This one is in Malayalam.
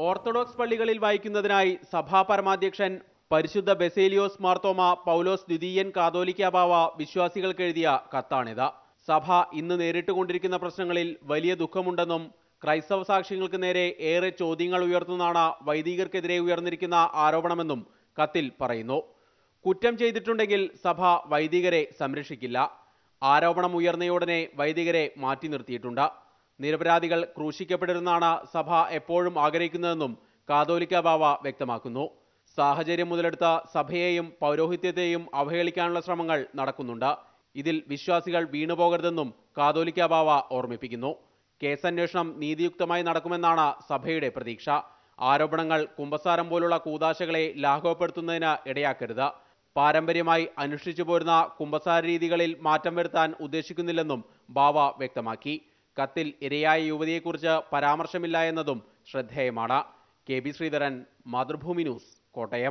ഓർത്തഡോക്സ് പള്ളികളിൽ വായിക്കുന്നതിനായി സഭാ പരമാധ്യക്ഷൻ പരിശുദ്ധ ബസേലിയോസ് മാർത്തോമ പൗലോസ് ദ്വിതീയൻ കാതോലിക്ക ബാവ വിശ്വാസികൾക്ക് എഴുതിയ കത്താണിത്. സഭ ഇന്ന് നേരിട്ടുകൊണ്ടിരിക്കുന്ന പ്രശ്നങ്ങളിൽ വലിയ ദുഃഖമുണ്ടെന്നും ക്രൈസ്തവ സാക്ഷ്യങ്ങൾക്ക് നേരെ ഏറെ ചോദ്യങ്ങൾ ഉയർത്തുന്നതാണ് വൈദികർക്കെതിരെ ഉയർന്നിരിക്കുന്ന ആരോപണമെന്നും കത്തിൽ പറയുന്നു. കുറ്റം ചെയ്തിട്ടുണ്ടെങ്കിൽ സഭ വൈദികരെ സംരക്ഷിക്കില്ല. ആരോപണം ഉയർന്നയുടനെ വൈദികരെ മാറ്റി നിർത്തിയിട്ടുണ്ട്. നിരപരാധികൾ ക്രൂശിക്കപ്പെടരുതെന്നാണ് സഭ എപ്പോഴും ആഗ്രഹിക്കുന്നതെന്നും കാതോലിക്ക ബാവ വ്യക്തമാക്കുന്നു. സാഹചര്യം മുതലെടുത്ത സഭയെയും പൗരോഹിത്യത്തെയും അവഹേളിക്കാനുള്ള ശ്രമങ്ങൾ നടക്കുന്നുണ്ട്. ഇതിൽ വിശ്വാസികൾ വീണുപോകരുതെന്നും കാതോലിക്ക ബാവ ഓർമ്മിപ്പിക്കുന്നു. കേസന്വേഷണം നീതിയുക്തമായി നടക്കുമെന്നാണ് സഭയുടെ പ്രതീക്ഷ. ആരോപണങ്ങൾ കുമ്പസാരം പോലുള്ള കൂദാശകളെ ലാഘവപ്പെടുത്തുന്നതിന് ഇടയാക്കരുത്. പാരമ്പര്യമായി അനുഷ്ഠിച്ചു പോരുന്ന കുമ്പസാര രീതികളിൽ മാറ്റം വരുത്താൻ ഉദ്ദേശിക്കുന്നില്ലെന്നും ബാവ വ്യക്തമാക്കി. കത്തിൽ ഇരയായ യുവതിയെക്കുറിച്ച് പരാമർശമില്ല എന്നതും ശ്രദ്ധേയമാണ്. K B Sreedharan, Mathrubhumi news, Kottayam.